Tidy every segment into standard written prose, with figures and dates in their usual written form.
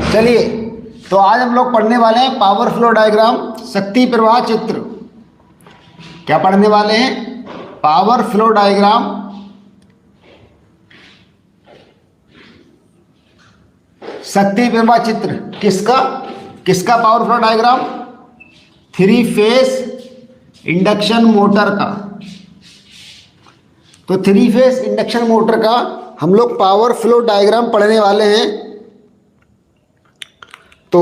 चलिए, तो आज हम लोग पढ़ने वाले हैं पावर फ्लो डायग्राम, शक्ति प्रवाह चित्र। क्या पढ़ने वाले हैं? पावर फ्लो डायग्राम, शक्ति प्रवाह चित्र। किसका power flow diagram? 3 phase induction motor का। तो 3 फेज इंडक्शन मोटर का हम लोग पावर फ्लो डायग्राम पढ़ने वाले हैं। तो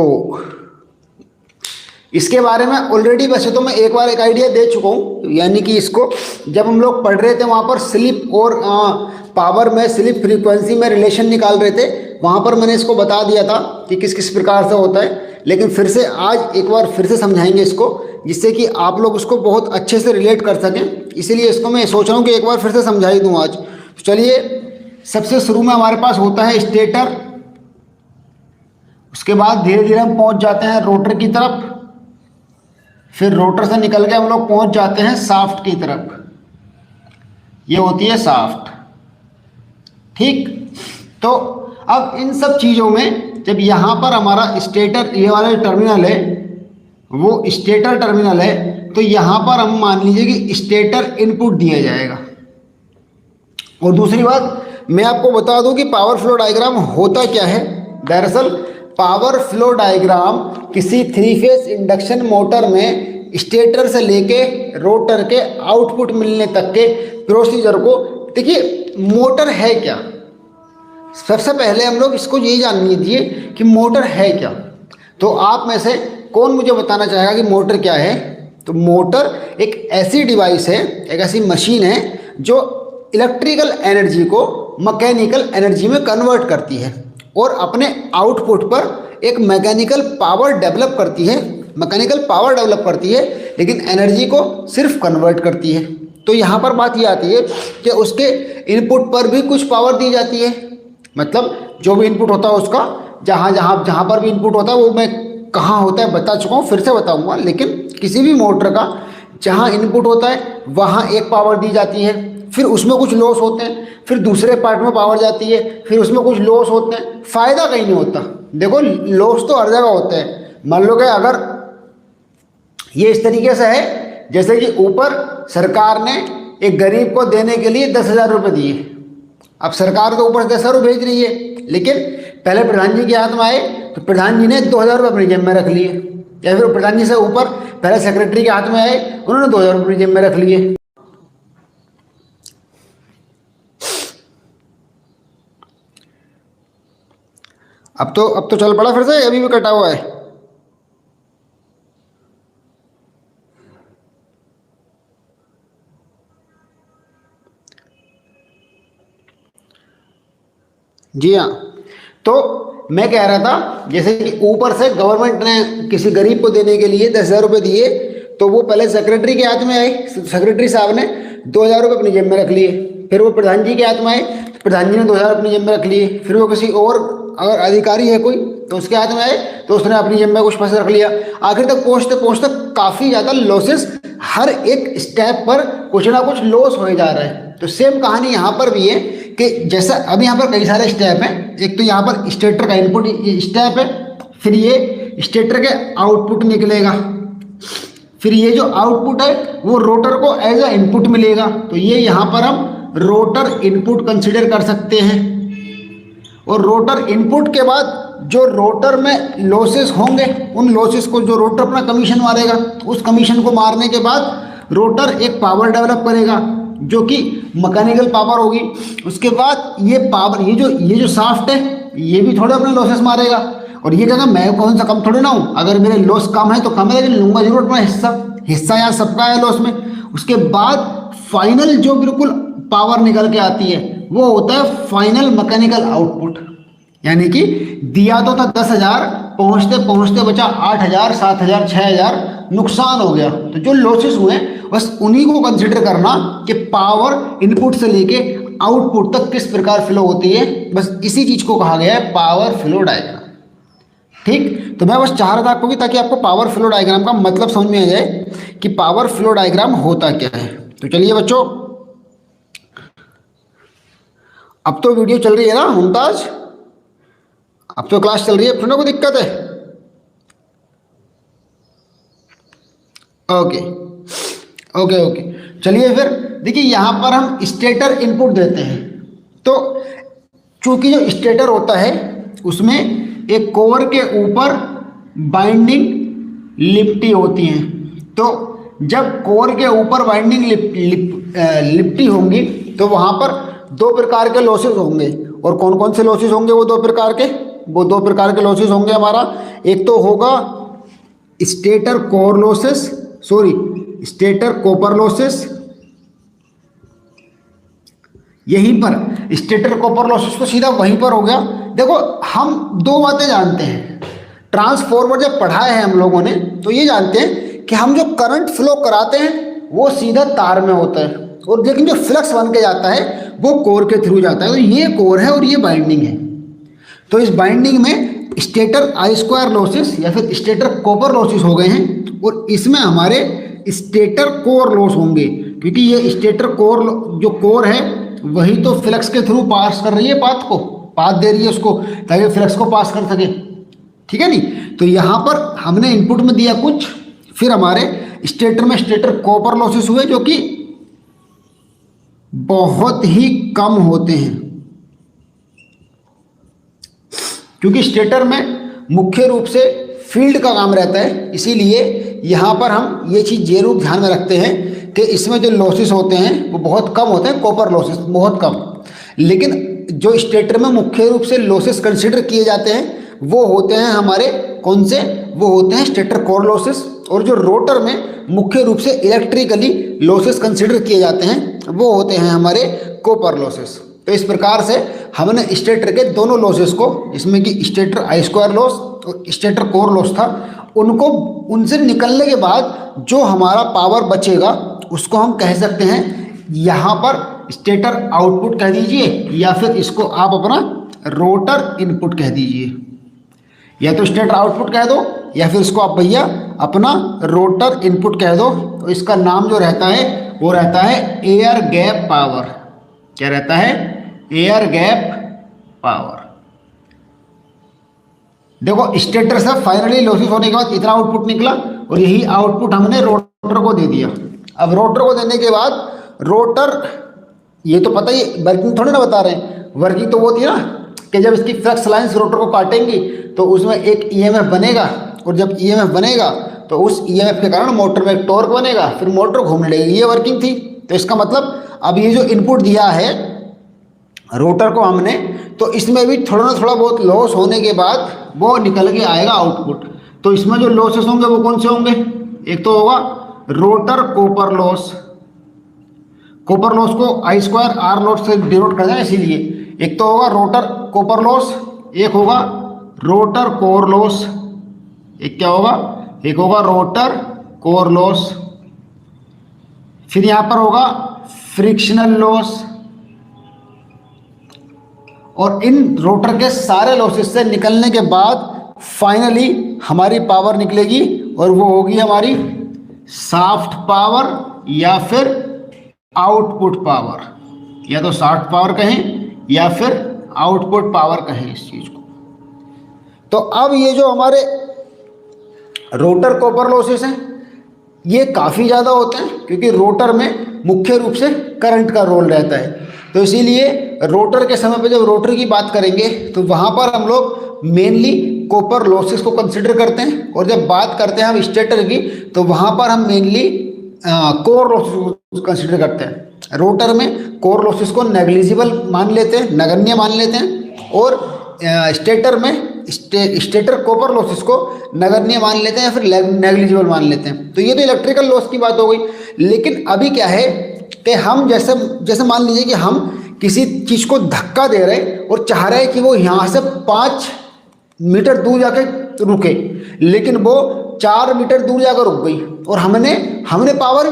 इसके बारे में ऑलरेडी वैसे तो मैं एक बार एक आइडिया दे चुका हूँ, यानी कि इसको जब हम लोग पढ़ रहे थे वहाँ पर स्लिप और पावर में, स्लिप फ्रीक्वेंसी में रिलेशन निकाल रहे थे, वहाँ पर मैंने इसको बता दिया था कि किस किस प्रकार से होता है। लेकिन फिर से आज एक बार फिर से समझाएंगे इसको, जिससे कि आप लोग उसको बहुत अच्छे से रिलेट कर सकें। इसीलिए इसको मैं सोच रहा हूँ कि एक बार फिर से समझा ही दूँ आज। तो चलिए, सबसे शुरू में हमारे पास होता है स्टेटर। उसके बाद धीरे धीरे हम पहुंच जाते हैं रोटर की तरफ, फिर रोटर से निकल के हम लोग पहुंच जाते हैं शाफ्ट की तरफ। ये होती है शाफ्ट, ठीक। तो अब इन सब चीज़ों में जब यहाँ पर हमारा स्टेटर, ये वाला टर्मिनल है वो स्टेटर टर्मिनल है, तो यहाँ पर हम मान लीजिए कि स्टेटर इनपुट दिया जाएगा। और दूसरी बात मैं आपको बता दूं कि पावर फ्लो डायग्राम होता क्या है। दरअसल पावर फ्लो डायग्राम किसी 3 फेज इंडक्शन मोटर में स्टेटर से लेके रोटर के आउटपुट मिलने तक के प्रोसीजर को, देखिए मोटर है क्या। सबसे पहले हम लोग इसको यही जान लीजिए कि मोटर है क्या। तो आप में से कौन मुझे बताना चाहेगा कि मोटर क्या है? तो मोटर एक ऐसी डिवाइस है, एक ऐसी मशीन है जो इलेक्ट्रिकल एनर्जी को मैकेनिकल एनर्जी में कन्वर्ट करती है और अपने आउटपुट पर एक मैकेनिकल पावर डेवलप करती है। लेकिन एनर्जी को सिर्फ कन्वर्ट करती है। तो यहाँ पर बात ये आती है कि उसके इनपुट पर भी कुछ पावर दी जाती है। मतलब जो भी इनपुट होता है उसका, जहाँ पर भी इनपुट होता है वो मैं कहाँ होता है बता चुका हूँ, फिर से बताऊँगा। लेकिन किसी भी मोटर का जहाँ इनपुट होता है वहाँ एक पावर दी जाती है, फिर उसमें कुछ लॉस होते हैं, फिर दूसरे पार्ट में पावर जाती है, फिर उसमें कुछ लॉस होते हैं। फ़ायदा कहीं नहीं होता। देखो, लॉस तो हर जगह होते हैं। मान लो कि अगर ये इस तरीके से है, जैसे कि ऊपर सरकार ने एक गरीब को देने के लिए 10,000 रुपये दिए। अब सरकार तो ऊपर से 10,000 रुपये भेज रही है, लेकिन पहले प्रधान जी के हाथ में आए तो प्रधान जी ने 2,000 रुपये अपनी जेब में रख लिए, या फिर प्रधान जी से ऊपर पहले सेक्रेटरी के हाथ में आए, उन्होंने 2,000 रुपये अपनी जेब में रख लिए। अब तो चल पड़ा फिर से, अभी भी कटा हुआ है। जी हाँ, तो मैं कह रहा था जैसे कि ऊपर से गवर्नमेंट ने किसी गरीब को देने के लिए 10,000 रुपये दिए, तो वो पहले सेक्रेटरी के हाथ में आए, सेक्रेटरी साहब ने 2,000 रुपये अपनी जेब में रख लिए। फिर वो प्रधान जी के हाथ में आए, प्रधान जी ने 2,000 अपनी जेब में रख लिए। फिर वो किसी और अगर अधिकारी है कोई तो उसके हाथ में आए तो उसने अपनी जेब में कुछ पैसे रख लिया। आखिर तक पहुँचते पहुँचते काफ़ी ज़्यादा लॉसेस, हर एक स्टेप पर कुछ ना कुछ लॉस हो जा रहा है। तो सेम कहानी यहाँ पर भी है कि जैसा अब यहाँ पर कई सारे स्टेप हैं। एक तो यहाँ पर स्टेटर का इनपुट स्टेप है, फिर ये स्टेटर के आउटपुट निकलेगा, फिर ये जो आउटपुट है वो रोटर को एज अ इनपुट मिलेगा। तो ये यहाँ पर हम रोटर इनपुट कंसिडर कर सकते हैं। और रोटर इनपुट के बाद जो रोटर में लॉसेस होंगे, उन लॉसेस को जो रोटर अपना कमीशन मारेगा, उस कमीशन को मारने के बाद रोटर एक पावर डेवलप करेगा जो कि मैकेनिकल पावर होगी। उसके बाद ये पावर, ये जो शाफ्ट है ये भी थोड़े अपने लॉसेस मारेगा। और ये कहना मैं कौन सा कम थोड़े ना हूँ, अगर मेरे लॉस कम है तो कम है, लेकिन लूँगा जरूर अपना हिस्सा यार सबका है लॉस में। उसके बाद फाइनल जो बिल्कुल पावर निकल के आती है वो होता है फाइनल मैकेनिकल आउटपुट। यानी कि दिया तो था 10,000, पहुँचते पहुँचते बचा 8,000, 7,000, 6,000 नुकसान हो गया। तो जो लॉसेस हुए बस उन्हीं को कंसिडर करना कि पावर इनपुट से लेके आउटपुट तक किस प्रकार फ्लो होती है। बस इसी चीज़ को कहा गया है पावर फ्लो डायग्राम, ठीक। तो मैं बस चाह रहा था आपको कि ताकि आपको पावर फ्लो डायग्राम का मतलब समझ में आ जाए कि पावर फ्लो डायग्राम होता क्या है। तो चलिए बच्चों, अब तो वीडियो चल रही है ना मुमताज, अब तो क्लास चल रही है, फिर ना कोई दिक्कत है? ओके ओके ओके, चलिए फिर देखिए यहाँ पर हम स्टेटर इनपुट देते हैं। तो चूंकि जो स्टेटर होता है उसमें एक कोर के ऊपर बाइंडिंग लिपटी होती हैं। तो जब कोर के ऊपर बाइंडिंग लिपटी होंगी तो वहाँ पर दो प्रकार के लॉसेस होंगे। और कौन कौन से लॉसेस होंगे वो दो प्रकार के? वो दो प्रकार के लॉसेस होंगे हमारा, एक तो होगा stator core losses, stator copper losses. यहीं पर स्टेटर कॉपर लॉसेस तो सीधा वहीं पर हो गया। देखो हम दो बातें जानते हैं, ट्रांसफॉर्मर जब पढ़ाए हैं हम लोगों ने तो ये जानते हैं कि हम जो करंट फ्लो कराते हैं वो सीधा तार में होता है, और लेकिन जो फ्लक्स बन के जाता है वो कोर के थ्रू जाता है। तो ये कोर है और ये बाइंडिंग है। तो इस बाइंडिंग में स्टेटर आई स्क्वायर लॉसेस या फिर स्टेटर कॉपर लॉसेस हो गए हैं, और इसमें हमारे स्टेटर कोर लॉस होंगे, क्योंकि ये स्टेटर कोर जो कोर है वही तो फ्लक्स के थ्रू पास कर रही है पाथ दे रही है उसको, ताकि फ्लक्स को पास कर सके। ठीक है नहीं? तो यहाँ पर हमने इनपुट में दिया कुछ, फिर हमारे स्टेटर में स्टेटर कॉपर लॉसेस हुए जो कि बहुत ही कम होते हैं, क्योंकि स्टेटर में मुख्य रूप से फील्ड का काम रहता है। इसीलिए यहाँ पर हम ये चीज़ जरूर ध्यान में रखते हैं कि इसमें जो लॉसेस होते हैं वो बहुत कम होते हैं, कॉपर लॉसेस बहुत कम। लेकिन जो स्टेटर में मुख्य रूप से लॉसेस कंसिडर किए जाते हैं वो होते हैं हमारे कौन से? वो होते हैं स्टेटर कोर लॉसेस। और जो रोटर में मुख्य रूप से इलेक्ट्रिकली लॉसेस कंसिडर किए जाते हैं वो होते हैं हमारे कॉपर लॉसेस। तो इस प्रकार से हमने स्टेटर के दोनों लॉसेस को, जिसमें कि स्टेटर आई स्क्वायर लॉस और स्टेटर कोर लॉस था, उनको उनसे निकलने के बाद जो हमारा पावर बचेगा उसको हम कह सकते हैं यहाँ पर स्टेटर आउटपुट कह दीजिए, या फिर इसको आप अपना रोटर इनपुट कह दीजिए। या तो स्टेटर आउटपुट कह दो या फिर इसको आप भैया अपना रोटर इनपुट कह दो। तो इसका नाम जो रहता है वो रहता है एयर गैप पावर। क्या रहता है? Air gap power. देखो स्टेटर से फाइनली लॉसेस होने के बाद इतना आउटपुट निकला और यही आउटपुट हमने रोटर को दे दिया। अब रोटर को देने के बाद रोटर, ये तो पता ही, वर्किंग थोड़ी ना बता रहे हैं, वर्किंग तो वो थी ना कि जब इसकी फ्लक्स लाइंस रोटर को काटेंगी तो उसमें एक ईएमएफ बनेगा, और जब ईएमएफ बनेगा तो उस ईएमएफ के कारण मोटर में एक टॉर्क बनेगा, फिर मोटर घूमने लगेगी। ये वर्किंग थी। तो इसका मतलब अब ये जो इनपुट दिया है रोटर को हमने, तो इसमें भी थोड़ा ना थोड़ा बहुत लॉस होने के बाद वो निकल के आएगा आउटपुट। तो इसमें जो लॉसेस होंगे वो कौन से होंगे? एक तो होगा rotor copper loss. Copper loss को आई स्क्वायर आर लॉस से डिनोट करते हैं, इसीलिए एक तो होगा रोटर कॉपर लॉस, एक होगा रोटर कोर लॉस। एक क्या होगा? एक होगा रोटर कोर लॉस। फिर यहां पर होगा फ्रिक्शनल लॉस। और इन रोटर के सारे लॉसेस से निकलने के बाद फाइनली हमारी पावर निकलेगी, और वो होगी हमारी शाफ्ट पावर या फिर आउटपुट पावर। या तो शाफ्ट पावर कहें या फिर आउटपुट पावर कहें इस चीज को। तो अब ये जो हमारे रोटर कॉपर लॉसेस हैं ये काफ़ी ज़्यादा होते हैं, क्योंकि रोटर में मुख्य रूप से करंट का रोल रहता है। तो इसीलिए रोटर के समय पे जब रोटर की बात करेंगे तो वहाँ पर हम लोग मेनली कॉपर लॉसेस को कंसिडर करते हैं, और जब बात करते हैं हम स्टेटर की तो वहाँ पर हम मेनली कोर लॉसेस को कंसिडर करते हैं। रोटर में कोर लॉसेस को नेग्लिजिबल मान लेते हैं, नगण्य मान लेते हैं, और स्टेटर में स्टेटर कॉपर लॉसेस को नगण्य मान लेते हैं या फिर नेग्लिजिबल मान लेते हैं। तो ये तो इलेक्ट्रिकल लॉस की बात हो गई। लेकिन अभी क्या है कि हम जैसे मान लीजिए कि हम किसी चीज़ को धक्का दे रहे हैं और चाह रहे हैं कि वो यहाँ से 5 मीटर दूर जाके रुके, लेकिन वो 4 मीटर दूर जाकर रुक गई, और हमने पावर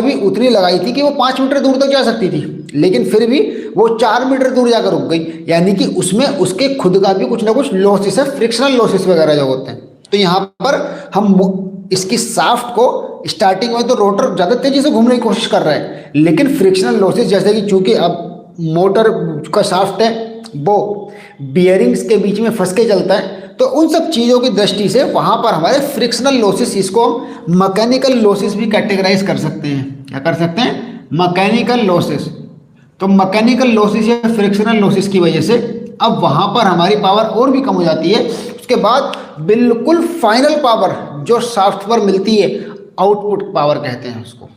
भी उतनी लगाई थी कि वो 5 मीटर दूर तक जा सकती थी, लेकिन फिर भी वो 4 मीटर दूर जाकर रुक गई। यानी कि उसमें उसके खुद का भी कुछ ना कुछ लॉसेस है, फ्रिक्शनल लॉसेस वगैरह जो होते हैं। तो यहाँ पर हम इसकी शाफ्ट को स्टार्टिंग में तो रोटर ज़्यादा तेज़ी से घूमने की कोशिश कर रहा है, लेकिन फ्रिक्शनल लॉसेस जैसे कि चूँकि अब मोटर का शाफ्ट है वो बियरिंग्स के बीच में फंस के चलता है। तो उन सब चीज़ों की दृष्टि से वहाँ पर हमारे फ्रिक्शनल लॉसेस, इसको हम मैकेनिकल लॉसेस भी कैटेगराइज कर सकते हैं। क्या कर सकते हैं? Mechanical losses. तो मैकेनिकल लॉसेस या फ्रिक्शनल लॉसेस की वजह से अब वहाँ पर हमारी पावर और भी कम हो जाती है। उसके बाद बिल्कुल फाइनल पावर जो शाफ्ट पर मिलती है, आउटपुट पावर कहते हैं उसको।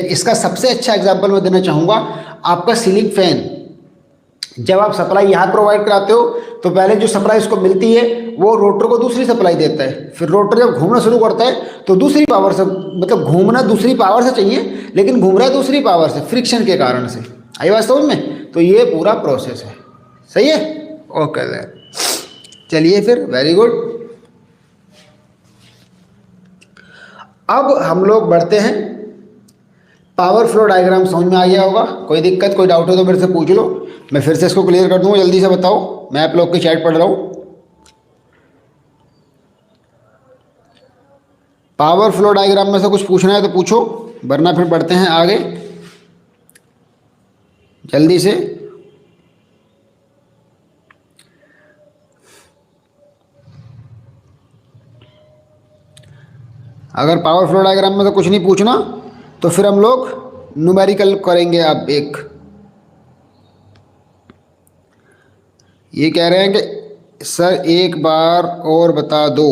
इसका सबसे अच्छा एग्जांपल मैं देना चाहूँगा, आपका सीलिंग फैन। जब आप सप्लाई यहाँ प्रोवाइड कराते हो तो पहले जो सप्लाई उसको मिलती है वो रोटर को दूसरी सप्लाई देता है। फिर रोटर जब घूमना शुरू करता है तो दूसरी पावर से, मतलब घूमना दूसरी पावर से चाहिए, लेकिन घूम रहा है दूसरी पावर से, फ्रिक्शन के कारण से। आई बात समझ में? तो ये पूरा प्रोसेस है। सही है? ओके, चलिए फिर, वेरी गुड। अब हम लोग बढ़ते हैं, पावर फ्लो डायग्राम समझ में आ गया होगा। कोई दिक्कत, कोई डाउट हो तो मेरे से पूछ लो, मैं फिर से इसको क्लियर कर दूंगा। जल्दी से बताओ, मैं आप लोग की चैट पढ़ रहा हूँ। पावर फ्लो डायग्राम में से कुछ पूछना है तो पूछो, वरना फिर बढ़ते हैं आगे जल्दी से। अगर पावर फ्लो डायग्राम में से कुछ नहीं पूछना तो फिर हम लोग न्यूमेरिकल करेंगे। अब ये कह रहे हैं कि सर एक बार और बता दो।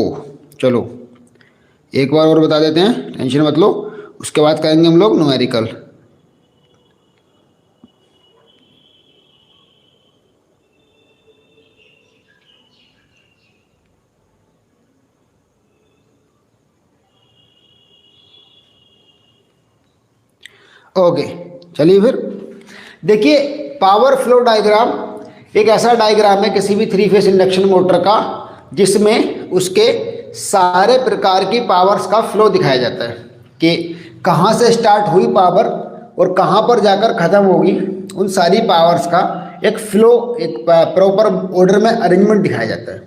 चलो एक बार और बता देते हैं, टेंशन मत लो, उसके बाद करेंगे हम लोग न्यूमेरिकल। ओके, चलिए फिर देखिए, पावर फ्लो डायग्राम एक ऐसा डायग्राम है किसी भी 3 फेज इंडक्शन मोटर का जिसमें उसके सारे प्रकार की पावर्स का फ्लो दिखाया जाता है कि कहाँ से स्टार्ट हुई पावर और कहाँ पर जाकर ख़त्म होगी। उन सारी पावर्स का एक फ्लो, एक प्रॉपर ऑर्डर में अरेंजमेंट दिखाया जाता है।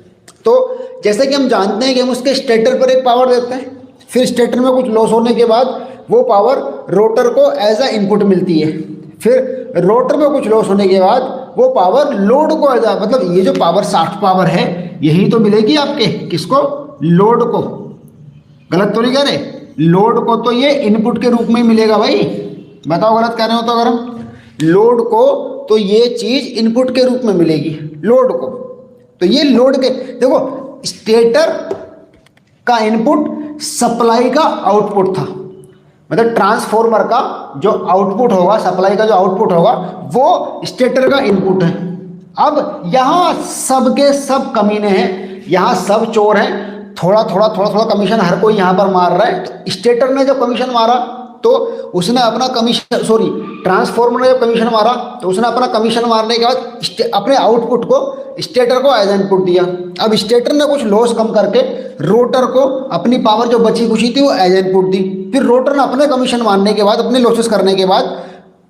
तो जैसे कि हम जानते हैं कि हम उसके स्टेटर पर एक पावर देते हैं, फिर स्टेटर में कुछ लॉस होने के बाद वो पावर रोटर को एज अ इनपुट मिलती है, फिर रोटर में कुछ लॉस होने के बाद वो पावर लोड को एज अ, मतलब ये जो पावर शाफ्ट पावर है यही तो मिलेगी आपके, किसको? लोड को। गलत तो नहीं कह रहे? लोड को तो ये इनपुट के रूप में ही मिलेगा भाई। बताओ गलत कह रहे हो तो? अगर हम लोड को, तो ये चीज इनपुट के रूप में मिलेगी लोड को। तो ये लोड के, देखो स्टेटर का इनपुट सप्लाई का आउटपुट था, मतलब ट्रांसफॉर्मर का जो आउटपुट होगा, सप्लाई का जो आउटपुट होगा वो स्टेटर का इनपुट है। अब यहाँ सबके सब कमीने हैं, यहाँ सब चोर हैं, थोड़ा थोड़ा कमीशन हर कोई यहाँ पर मार रहा है। तो स्टेटर ने जब कमीशन मारा तो उसने अपना कमीशन, सॉरी ट्रांसफॉर्मर ने जब कमीशन मारा तो उसने अपना कमीशन मारने के बाद अपने आउटपुट को स्टेटर को एज इनपुट दिया। अब स्टेटर ने कुछ लॉस कम करके रोटर को अपनी पावर जो बची खुची थी वो एज इनपुट दी। फिर रोटर ने अपने कमीशन मारने के बाद, अपने लॉसेस करने के बाद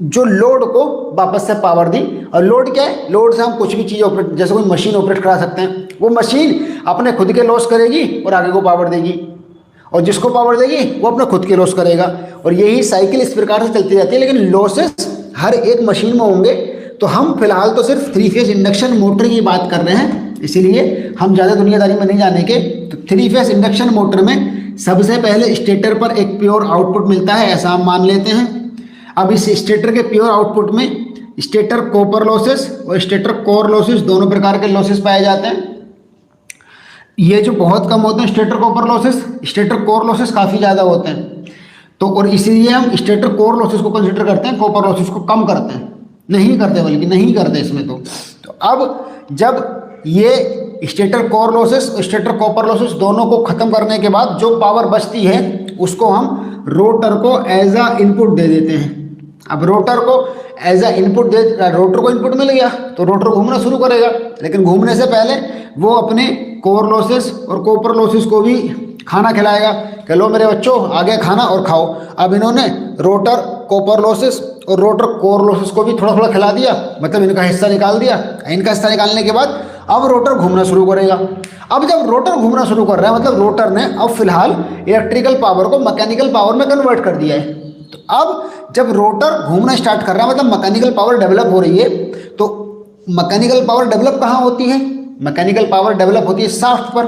जो लोड को वापस से पावर दी। और लोड क्या है? लोड से हम कुछ भी चीज़ ऑपरेट, जैसे कोई मशीन ऑपरेट करा सकते हैं, वो मशीन अपने खुद के लॉस करेगी और आगे को पावर देगी, और जिसको पावर देगी वो अपने खुद के लॉस करेगा, और यही साइकिल इस प्रकार से चलती रहती है। लेकिन लॉसेस हर एक मशीन में होंगे। तो हम फिलहाल तो सिर्फ 3 फेज इंडक्शन मोटर की बात कर रहे हैं, इसीलिए हम ज़्यादा दुनियादारी में नहीं जानेंगे। तो 3 फेज इंडक्शन मोटर में सबसे पहले स्टेटर पर एक प्योर आउटपुट मिलता है, ऐसा हम मान लेते हैं। अब इस स्टेटर के प्योर आउटपुट में स्टेटर कॉपर लॉसेस और स्टेटर कोर लॉसेस दोनों प्रकार के लॉसेस पाए जाते हैं। ये जो बहुत कम होते हैं stator copper losses, stator core losses काफ़ी ज़्यादा होते हैं। तो और इसीलिए हम स्टेटर कोर लॉसेस को कंसिडर करते हैं, कॉपर लॉसेस को कम करते हैं, नहीं करते, बल्कि नहीं करते इसमें। तो अब जब ये स्टेटर कोर लॉसेस और स्टेटर कॉपर लॉसेस दोनों को ख़त्म करने के बाद जो पावर बचती है उसको हम रोटर को एज अ इनपुट दे देते हैं। अब रोटर को एज अ इनपुट दे, रोटर को इनपुट मिल गया तो रोटर घूमना शुरू करेगा, लेकिन घूमने से पहले वो अपने कोर लॉसेस और कॉपर लॉसेस को भी खाना खिलाएगा कि लो मेरे बच्चों आगे खाना और खाओ। अब इन्होंने रोटर कॉपर लॉसेस और रोटर कोर लॉसेस को भी थोड़ा थोड़ा खिला दिया, मतलब इनका हिस्सा निकाल दिया। इनका हिस्सा निकालने के बाद अब रोटर घूमना शुरू करेगा। अब जब रोटर घूमना शुरू कर रहा है, मतलब रोटर ने अब फिलहाल इलेक्ट्रिकल पावर को मैकेनिकल पावर में कन्वर्ट कर दिया है। तो अब जब रोटर घूमना स्टार्ट कर रहा है, मतलब मैकेनिकल पावर डेवलप हो रही है। तो मैकेनिकल पावर डेवलप कहाँ होती है? मैकेनिकल पावर डेवलप होती है शाफ्ट पर।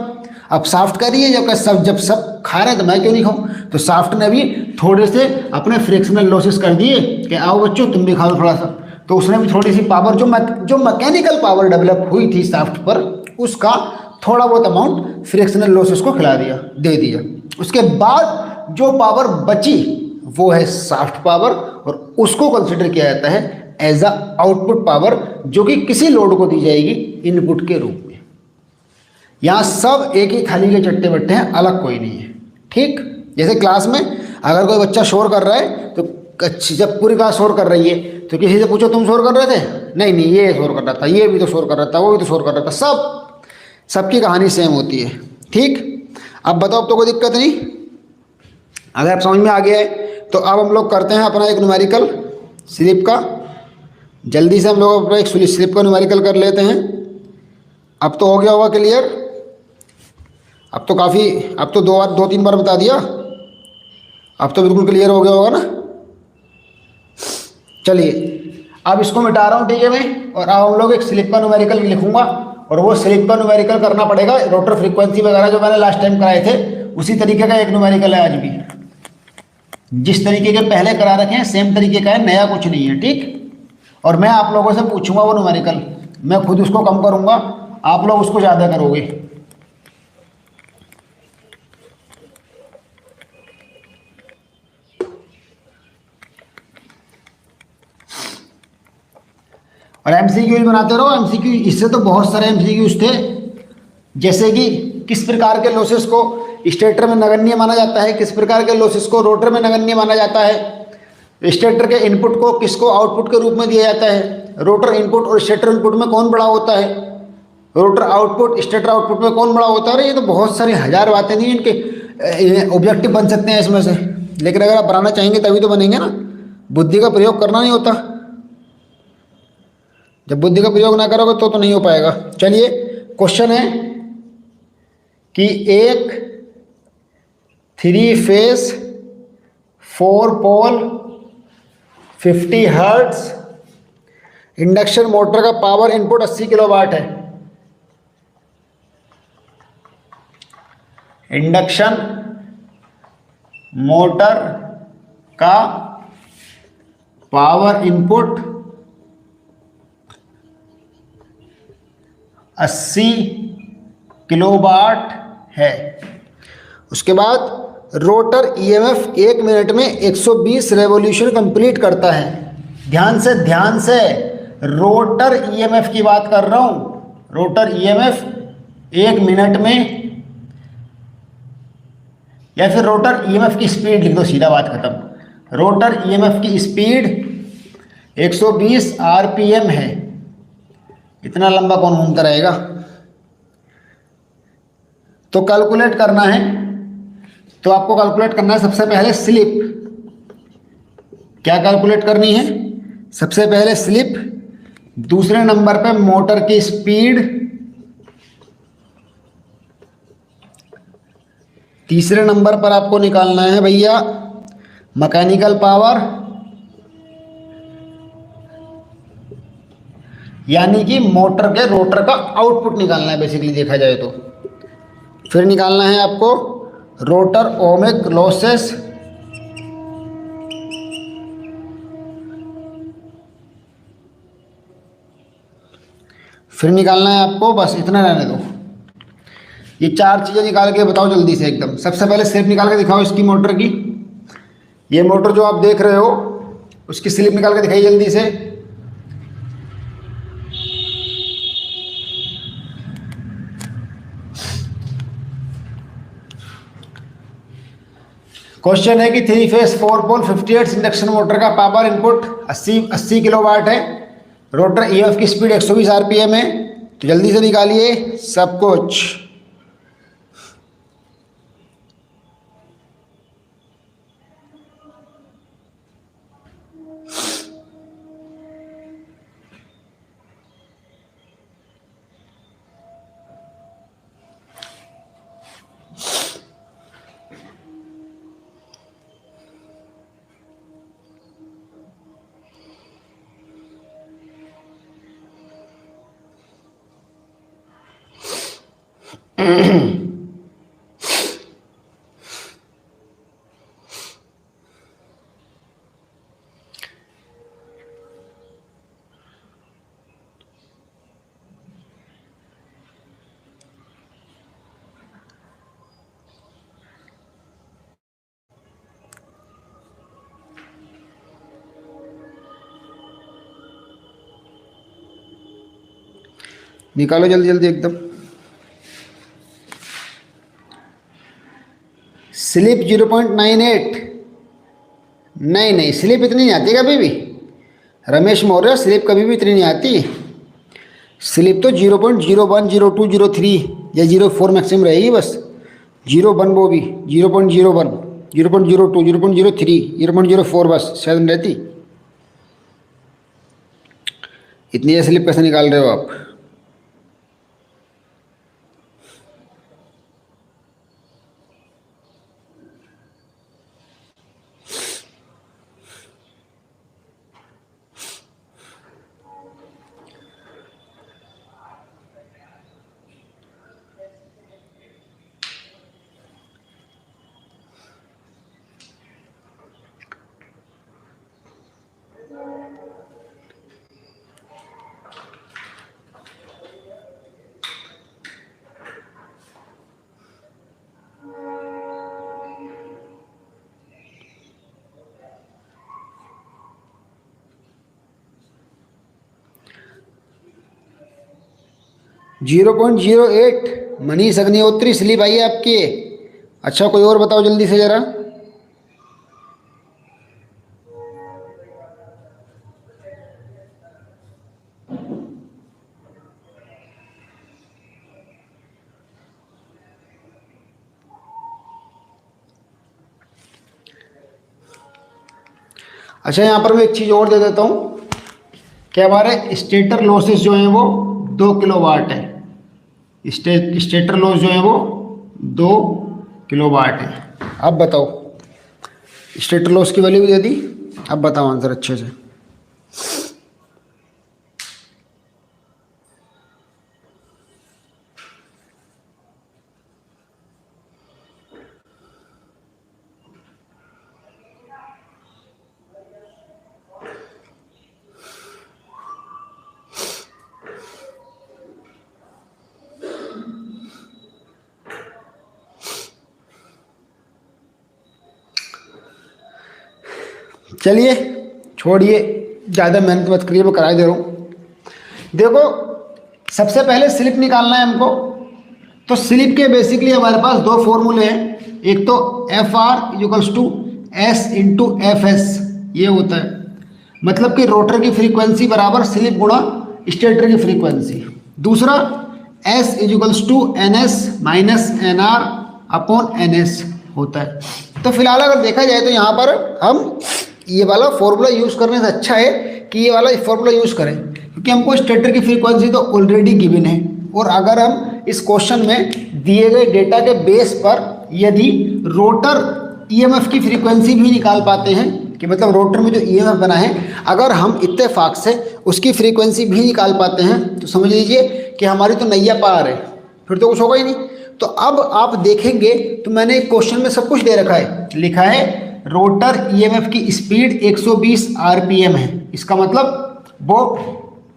अब शाफ्ट कह रही है जब सब खा रहे हैं तो मैं क्यों नहीं खाऊं, तो शाफ्ट ने भी थोड़े से अपने फ्रिक्शनल लॉसेस कर दिए कि आओ बच्चों तुम भी खाओ थोड़ा सा, तो उसने भी थोड़ी सी पावर जो मैकेनिकल पावर डेवलप हुई थी शाफ्ट पर, उसका थोड़ा बहुत अमाउंट फ्रिक्शनल लॉसेस को खिला दिया, दे दिया। उसके बाद जो पावर बची वो है शाफ्ट पावर, और उसको कंसिडर किया जाता है एज अ आउटपुट पावर, जो कि किसी लोड को दी जाएगी इनपुट के रूप में। यहां सब एक ही थाली के चट्टे बट्टे हैं, अलग कोई नहीं है। ठीक, जैसे क्लास में अगर कोई बच्चा शोर कर रहा है तो जब पूरी क्लास शोर कर रही है तो किसी से पूछो तुम शोर कर रहे थे, नहीं नहीं ये शोर कर रहा था, ये भी तो शोर कर रहा था, वो भी तो शोर कर रहा था, सबकी कहानी सेम होती है। ठीक, अब बताओ, अब तो कोई दिक्कत नहीं, अगर आप समझ में आ गया है तो अब हम लोग करते हैं अपना एक न्यूमेरिकल स्लिप का। जल्दी से हम लोग अपना एक स्लिप का न्यूमेरिकल कर लेते हैं। अब तो हो गया होगा क्लियर, अब तो काफ़ी, अब तो दो तीन बार बता दिया, अब तो बिल्कुल क्लियर हो गया होगा ना। चलिए अब इसको मिटा रहा हूँ, ठीक है मैं, और अब हम लोग एक स्लिप का न्यूमेरिकल लिखूंगा, और वो स्लिप का न्यूमेरिकल करना पड़ेगा रोटर फ्रीक्वेंसी वगैरह जो मैंने लास्ट टाइम कराए थे उसी तरीके का एक न्यूमेरिकल है आज भी, जिस तरीके के पहले करा रखे हैं सेम तरीके का है, नया कुछ नहीं है। ठीक, और मैं आप लोगों से पूछूंगा वो न्यूमेरिकल, मैं खुद उसको कम करूंगा, आप लोग उसको ज़्यादा करोगे। और एमसीक्यू भी बनाते रहो, एमसीक्यू इससे तो बहुत सारे एमसीक्यूज थे, जैसे कि किस प्रकार के लॉसेस को स्टेटर में नगण्य माना जाता है, किस प्रकार के लॉसेस को रोटर में नगण्य माना जाता है, स्टेटर के इनपुट को किसको आउटपुट के रूप में दिया जाता है, रोटर इनपुट और स्टेटर इनपुट में कौन बड़ा होता है, रोटर आउटपुट स्टेटर आउटपुट में कौन बड़ा होता है। ये तो बहुत सारी हजार बातें नहीं, इनके ऑब्जेक्टिव बन सकते हैं इसमें से, लेकिन अगर आप बनाना चाहेंगे तभी तो बनेंगे ना, बुद्धि का प्रयोग करना नहीं होता, जब बुद्धि का प्रयोग ना करोगे तो नहीं हो पाएगा। चलिए क्वेश्चन है कि एक 3 फेज 4 पोल 50 हर्ट्ज इंडक्शन मोटर का पावर इनपुट 80 किलोवाट है। इंडक्शन मोटर का पावर इनपुट 80 किलोवाट है। उसके बाद रोटर ईएमएफ 1 मिनट में 120 रेवोल्यूशन कंप्लीट करता है। ध्यान से रोटर ईएमएफ की बात कर रहा हूं, रोटर ईएमएफ 1 मिनट में, या फिर रोटर ईएमएफ की स्पीड लिख दो, सीधा बात खत्म। रोटर ईएमएफ की स्पीड 120 आरपीएम है, इतना लंबा कौन घूमता रहेगा। तो कैलकुलेट करना है, तो आपको कैलकुलेट करना है सबसे पहले स्लिप। क्या कैलकुलेट करनी है? सबसे पहले स्लिप, दूसरे नंबर पे मोटर की स्पीड, तीसरे नंबर पर आपको निकालना है भैया मैकेनिकल पावर, यानी कि मोटर के रोटर का आउटपुट निकालना है बेसिकली देखा जाए तो। फिर निकालना है आपको रोटर ओमिक लॉसेस, फिर निकालना है आपको, बस इतना रहने दो, ये 4 चीज़ें निकाल के बताओ जल्दी से एकदम। सबसे पहले स्लिप निकाल के दिखाओ इसकी मोटर की, ये मोटर जो आप देख रहे हो उसकी स्लिप निकाल के दिखाइए जल्दी से। क्वेश्चन है कि 3 फेज 4 पोल 50 हर्ट्ज इंडक्शन मोटर का पावर इनपुट 80 किलोवाट है, रोटर ईएमएफ की स्पीड 120 आरपीएम है। तो जल्दी से निकालिए सब कुछ। निकालो जल्दी जल्दी एकदम। स्लिप 0.98। नहीं नहीं, स्लिप इतनी नहीं आती कभी भी रमेश मौर्य, स्लिप कभी भी इतनी नहीं आती। स्लिप तो 0.01, 02, 03 या 04 मैक्सिमम रहेगी बस। 01 वो भी 0.01, 0.02, 0.03, 0.04 बस, शायद नहीं रहती। इतनी स्लिप कैसे निकाल रहे हो आप? 0.08 मनीष अग्निहोत्री स्लिप आई है आपकी। अच्छा कोई और बताओ जल्दी से जरा। अच्छा यहाँ पर मैं एक चीज़ और दे देता हूँ कि हमारे स्टेटर लॉसेस जो हैं वो 2 किलोवाट है। स्टेटर लॉस जो है वो 2 किलोवाट है। अब बताओ, स्टेटर लॉस की वैल्यू भी दे दी, अब बताओ आंसर अच्छे से। चलिए छोड़िए, ज़्यादा मेहनत मत करिए, मैं करा दे रहा हूँ। देखो सबसे पहले स्लिप निकालना है हमको। तो स्लिप के बेसिकली हमारे पास दो फॉर्मूले हैं। एक तो F R equals to S into F S, ये होता है मतलब कि रोटर की फ्रीक्वेंसी बराबर स्लिप गुणा स्टेटर की फ्रीक्वेंसी। दूसरा S equals to N S minus N R upon N S होता है। तो फिलहाल अगर देखा जाए तो यहाँ पर हम ये वाला फॉर्मूला यूज़ करने से अच्छा है कि ये वाला फॉर्मूला यूज़ करें, क्योंकि हमको स्टेटर की फ्रीक्वेंसी तो ऑलरेडी गिवन है। और अगर हम इस क्वेश्चन में दिए गए डेटा के बेस पर यदि रोटर ईएमएफ की फ्रीक्वेंसी भी निकाल पाते हैं, कि मतलब रोटर में जो ईएमएफ बना है अगर हम इत्तेफाक से उसकी फ्रीक्वेंसी भी निकाल पाते हैं तो समझ लीजिए कि हमारी तो नैया पार है, फिर तो कुछ होगा ही नहीं। तो अब आप देखेंगे तो मैंने एक क्वेश्चन में सब कुछ दे रखा है, लिखा है रोटर ईएमएफ की स्पीड 120 आरपीएम है। इसका मतलब वो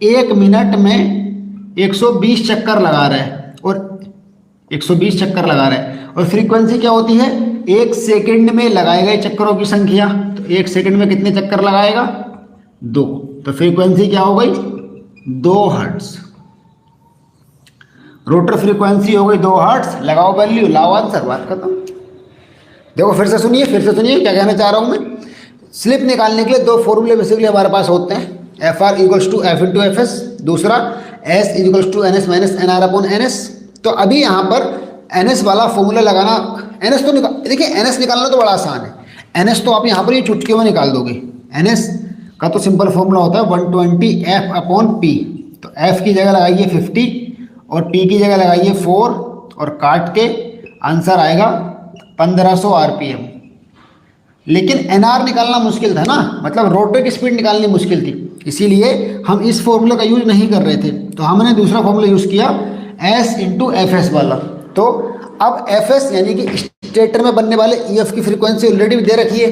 1 मिनट में 120 चक्कर लगा रहा है, और 120 चक्कर लगा रहा है। और फ्रीक्वेंसी क्या होती है, 1 सेकंड में लगाए गए चक्करों की संख्या। तो 1 सेकंड में कितने चक्कर लगाएगा, 2। तो फ्रीक्वेंसी क्या हो गई, 2 हर्ट्ज। रोटर फ्रीक्वेंसी हो गई 2 हर्ट्ज। लगाओ वैल्यू, लाओ आंसर, बात खत्म। देखो फिर से सुनिए क्या कहना चाह रहा हूँ मैं। स्लिप निकालने के लिए दो फॉर्मूले बेसिकली हमारे पास होते हैं, F R equals to F into F S, दूसरा S equals to N S minus N R upon N S. तो अभी यहाँ पर एन एस वाला फॉर्मूला लगाना, एन एस तो देखिए एन एस निकालना तो बड़ा आसान है। एन एस तो आप यहाँ पर ये चुटकी में निकाल दोगे। एन एस का तो सिंपल फॉर्मूला होता है 120 एफ अपॉन पी। तो एफ की जगह लगाइए 50 और पी की जगह लगाइए 4 और काट के आंसर आएगा 1500 आरपीएम। लेकिन एनआर निकालना मुश्किल था ना, मतलब रोटर की स्पीड निकालनी मुश्किल थी, इसीलिए हम इस फॉर्मूले का यूज नहीं कर रहे थे। तो हमने दूसरा फॉर्मूला यूज किया एस इंटू एफ एस वाला। तो अब एफएस यानी कि स्टेटर में बनने वाले ईएफ की फ्रीक्वेंसी ऑलरेडी दे रखी है,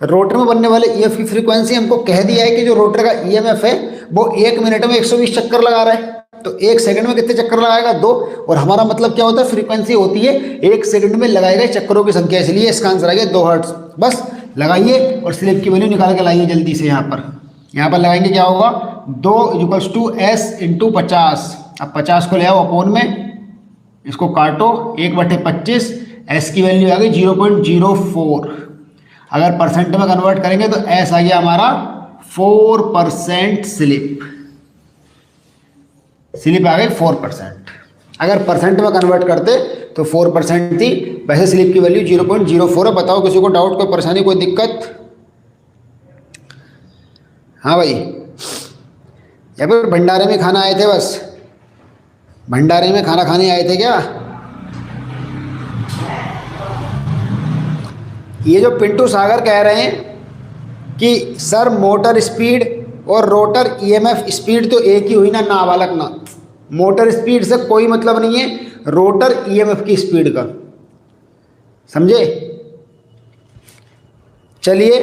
रोटर में बनने वाले ईएफ की फ्रीक्वेंसी हमको कह दिया है कि जो रोटर का ईएमएफ है वो 1 मिनट में 120 चक्कर लगा रहा है, तो 1 सेकंड में कितने चक्कर लगाएगा? 2। और हमारा मतलब क्या होता है? फ्रीक्वेंसी होती है 1 सेकंड में लगाए गए चक्करों की संख्या, इसलिए इसका आंसर आ गया 2 हर्ट्ज। बस लगाइए और स्लिप की वैल्यू निकाल के लाइए जल्दी से। यहाँ पर लगाएंगे क्या होगा? 2 = S × 50। अब 50 को ले आओ अपोन में, इसको काटो 1/25, S की वैल्यू आ गई 0.04। अगर परसेंट में कन्वर्ट करेंगे तो S आ गया हमारा 4% स्लिप। स्लिप आ गई 4%। अगर परसेंट में कन्वर्ट करते तो 4% थी, वैसे स्लिप की वैल्यू 0.04 है। बताओ किसी को डाउट, कोई परेशानी, कोई दिक्कत? हाँ भाई, या फिर भंडारे में खाना आए थे? बस भंडारे में खाना खाने आए थे क्या? ये जो पिंटू सागर कह रहे हैं कि सर मोटर स्पीड और रोटर ईएमएफ स्पीड तो एक ही हुई ना, नाबालक ना। मोटर स्पीड से कोई मतलब नहीं है रोटर ईएमएफ की स्पीड का, समझे? चलिए,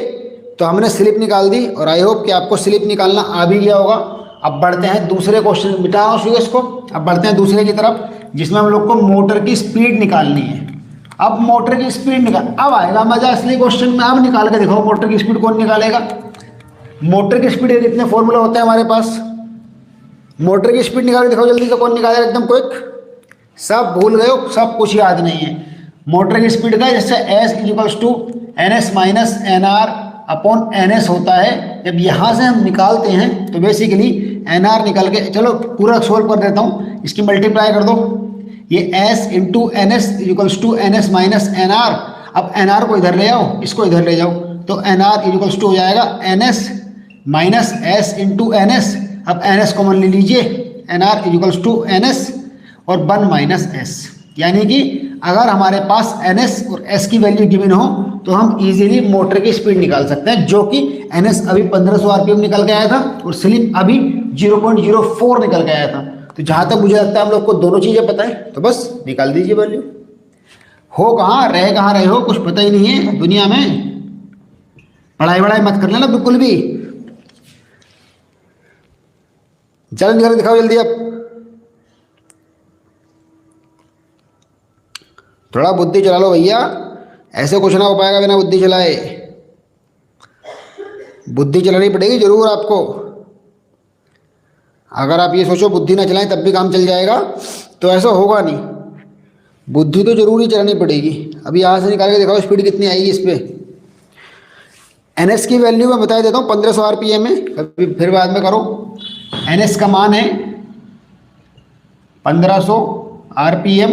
तो हमने स्लिप निकाल दी और आई होप कि आपको स्लिप निकालना आ भी गया होगा। अब बढ़ते हैं दूसरे क्वेश्चन, मिटाओ सुयश को। अब बढ़ते हैं दूसरे की तरफ, जिसमें हम लोग को मोटर की स्पीड निकालनी है। अब मोटर की स्पीड निकाल, अब आएगा मजा असली क्वेश्चन में। अब निकाल के दिखाओ मोटर की स्पीड कौन निकालेगा? मोटर की स्पीड के कितने फॉर्मूला होते हैं हमारे पास? मोटर की स्पीड निकाल के दिखाओ जल्दी से, कौन निकालेगा एकदम क्विक? सब भूल गए हो, सब कुछ याद नहीं है। मोटर की स्पीड का जैसे S = NS - NR/NS होता है। जब यहाँ से हम निकालते हैं तो बेसिकली NR निकल के, चलो पूरा सोल्व कर देता हूँ, इसकी मल्टीप्लाई कर दो। ये S × NS = NS - NR। अब NR को इधर ले आओ, इसको इधर ले जाओ, तो NR = हो जाएगा NS - S × NS। अब NS कॉमन ले लीजिए, NR = NS और 1 - S, यानी कि अगर हमारे पास NS और S की वैल्यू गिवन हो तो हम इजीली मोटर की स्पीड निकाल सकते हैं, जो कि NS अभी 1500 RPM निकल के आया था और स्लिप अभी 0.04 निकल के आया था। तो जहाँ तक मुझे लगता है हम लोग को दोनों चीज़ें पता है, तो बस निकाल दीजिए वैल्यू। हो कहाँ रहे हो, कुछ पता ही नहीं है दुनिया में। पढ़ाई वढ़ाई मत कर लेना बिल्कुल भी। चलो निकाल दिखाओ जल्दी। अब थोड़ा बुद्धि चला लो भैया, ऐसे कुछ ना हो पाएगा बिना बुद्धि चलाए। बुद्धि चलानी पड़ेगी जरूर आपको। अगर आप ये सोचो बुद्धि ना चलाएं तब भी काम चल जाएगा, तो ऐसा होगा नहीं। बुद्धि तो जरूर ही चलानी पड़ेगी। अभी यहाँ से निकाल के दिखाओ स्पीड कितनी आएगी इस पर। NS की वैल्यू मैं बता देता हूँ 1500 RPM है, कभी फिर बाद में करो। NS का मान है 1500 RPM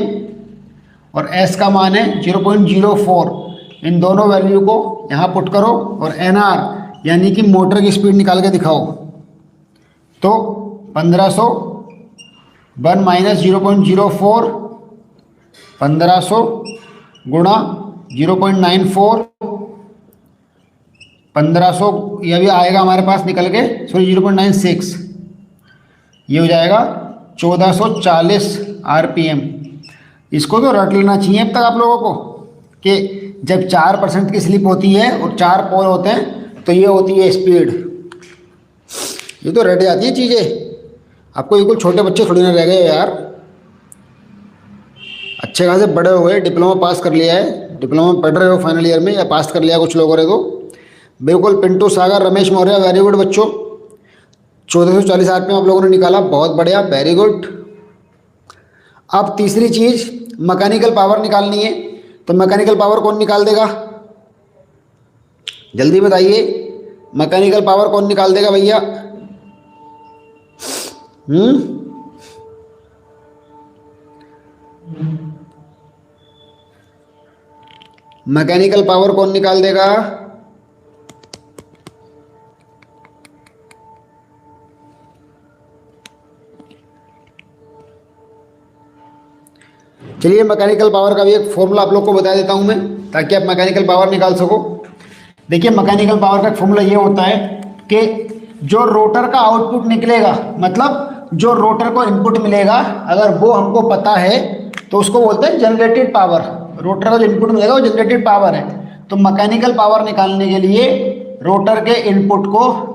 और S का मान है 0.04। इन दोनों वैल्यू को यहाँ पुट करो और NR यानी कि मोटर की स्पीड निकाल के दिखाओ। तो 1500 1 - 0.04, 1500 गुणा 0.94, 1500 यह भी आएगा हमारे पास निकल के, सॉरी 0.96, ये हो जाएगा 1440 RPM। इसको तो रट लेना चाहिए अब तक आप लोगों को कि जब 4% की स्लिप होती है और 4 पोल होते हैं तो ये होती है स्पीड। ये तो रट जाती है चीज़ें। आपको बिल्कुल छोटे बच्चे थोड़ी ना रह गए यार, अच्छे खासे बड़े हो गए, डिप्लोमा पास कर लिया है, डिप्लोमा पढ़ रहे हो फाइनल ईयर में या पास कर लिया कुछ लोगों ने तो। बिल्कुल पिंटू सागर, रमेश मौर्य, वेरी गुड बच्चों। 1440 RPM आप लोगों ने निकाला, बहुत बढ़िया, वेरी गुड। अब तीसरी चीज़ मैकेनिकल पावर निकालनी है, तो मैकेनिकल पावर कौन निकाल देगा जल्दी बताइए? मैकेनिकल पावर कौन निकाल देगा भैया? मैकेनिकल पावर कौन निकाल देगा? चलिए मैकेनिकल पावर का भी एक फॉर्मूला आप लोग को बता देता हूं मैं, ताकि आप मैकेनिकल पावर निकाल सको। देखिए मैकेनिकल पावर का फॉर्मूला ये होता है कि जो रोटर का आउटपुट निकलेगा, मतलब जो रोटर को इनपुट मिलेगा, अगर वो हमको पता है तो उसको बोलते हैं जनरेटेड पावर। रोटर का जो इनपुट मिलेगा वो जनरेटेड पावर है। तो मैकेनिकल पावर निकालने के लिए रोटर के इनपुट को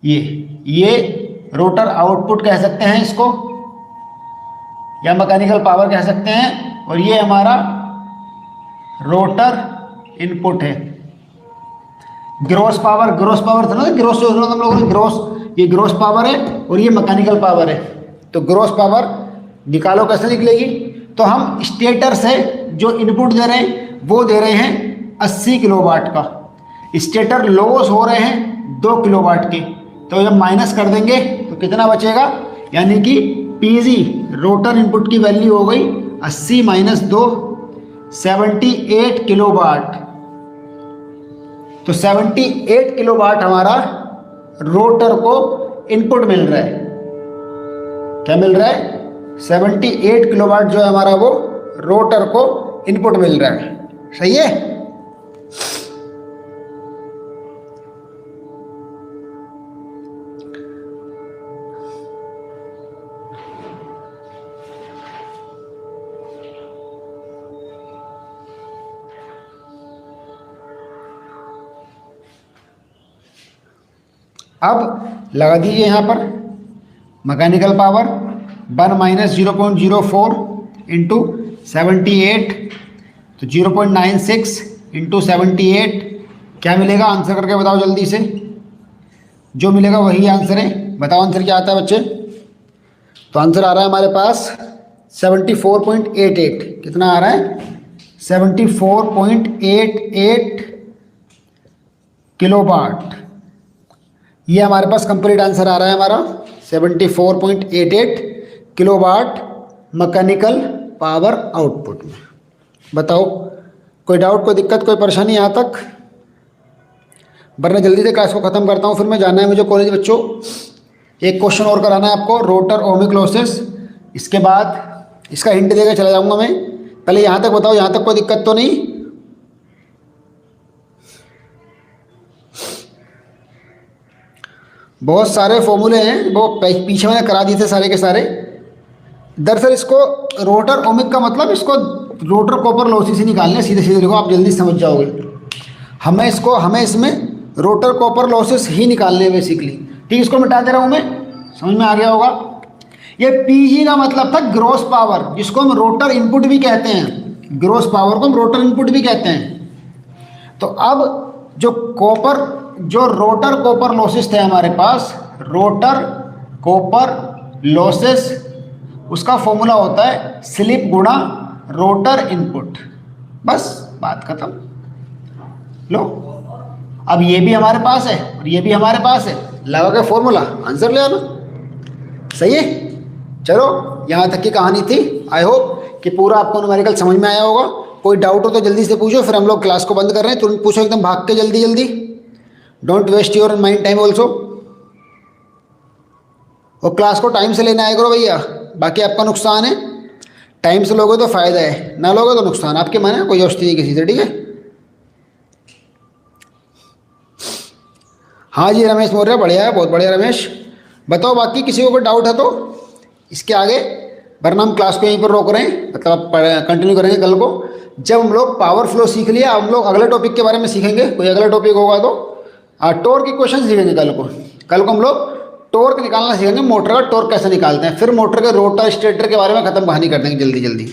ये रोटर आउटपुट कह सकते हैं इसको, या मैकेनिकल पावर कह सकते हैं, और ये हमारा रोटर इनपुट है। ग्रॉस पावर था ना, ग्रॉस जो हम लोगों ने ग्रॉस, ये ग्रॉस पावर है और ये मैकेनिकल पावर है। तो ग्रॉस पावर निकालो, कैसे निकलेगी? तो हम स्टेटर से जो इनपुट दे रहे हैं वो दे रहे हैं 80 किलोवाट का, स्टेटर लॉस हो रहे हैं 2 किलोवाट के। तो जब माइनस कर देंगे तो कितना बचेगा, यानी कि पीजी रोटर इनपुट की वैल्यू हो गई 80 माइनस 2 78 किलोवाट। तो 78 किलोवाट हमारा रोटर को इनपुट मिल रहा है। क्या मिल रहा है? 78 किलोवाट जो है हमारा वो रोटर को इनपुट मिल रहा है। सही है। अब लगा दीजिए यहाँ पर मैकेनिकल पावर 1 माइनस 0.04 इंटू 78, तो 0.96 इंटू 78 क्या मिलेगा? आंसर करके बताओ जल्दी से। जो मिलेगा वही आंसर है। बताओ आंसर क्या आता है बच्चे? तो आंसर आ रहा है हमारे पास 74.88। कितना आ रहा है? 74.88 किलोवाट। ये हमारे पास कंप्लीट आंसर आ रहा है हमारा 74.88 किलोवाट मैकेनिकल पावर आउटपुट में। बताओ कोई डाउट, कोई दिक्कत, कोई परेशानी यहाँ तक? वरना जल्दी से क्लास को ख़त्म करता हूँ, फिर मैं जाना है मुझे कॉलेज। बच्चों एक क्वेश्चन और कराना है आपको, रोटर ओमिक लॉसेस। इसके बाद इसका हिंट देकर चला जाऊँगा मैं। पहले यहाँ तक बताओ, यहाँ तक कोई दिक्कत तो नहीं? बहुत सारे फॉर्मूले हैं, वो पीछे मैंने करा दिए थे सारे के सारे। दरअसल इसको रोटर ओमिक का मतलब इसको रोटर कॉपर लॉसेस ही निकालने, सीधे सीधे देखो आप जल्दी समझ जाओगे। हमें इसमें रोटर कॉपर लॉसेस ही निकालने हैं बेसिकली। ठीक, इसको मिटा दे रहा हूँ मैं, समझ में आ गया होगा। ये पीजी का मतलब था ग्रॉस पावर, जिसको हम रोटर इनपुट भी कहते हैं। ग्रॉस पावर को हम रोटर इनपुट भी कहते हैं। तो अब जो रोटर कॉपर लॉसेस थे हमारे पास, रोटर कॉपर लॉसेस, उसका फॉर्मूला होता है स्लिप गुणा रोटर इनपुट। बस बात खत्म। लो, अब ये भी हमारे पास है और ये भी हमारे पास है, लगा के फॉर्मूला, आंसर ले आना। सही है। चलो यहाँ तक की कहानी थी। आई होप कि पूरा आपको न्यूमेरिकल समझ में आया होगा। कोई डाउट हो तो जल्दी से पूछो, फिर हम लोग क्लास को बंद कर रहे हैं। तुरंत पूछो, एकदम भाग के, जल्दी जल्दी। Don't waste your mind time also. और क्लास को टाइम से लेना आया करो भैया, बाकी आपका नुकसान है। टाइम से लोगे तो फायदा है, ना लोगे तो नुकसान। आपके मन है, कोई औषधि नहीं किसी से। ठीक है। हाँ जी रमेश मौर्य, बढ़िया है, बहुत बढ़िया रमेश। बताओ बाकी किसी को कोई डाउट है तो इसके आगे, वरना हम क्लास को यहीं पर रोक रहे हैं, मतलब कंटिन्यू करेंगे कल को। जब हम लोग पावर फ्लो सीख लिया, हम लोग अगले टॉपिक के बारे में सीखेंगे। कोई अगला टॉपिक होगा तो टॉर्क की क्वेश्चन सीखेंगे कल को हम लोग टॉर्क निकालना सीखेंगे, मोटर का टॉर्क कैसे निकालते हैं। फिर मोटर के रोटर स्टेटर के बारे में खत्म कहानी कर देंगे जल्दी जल्दी।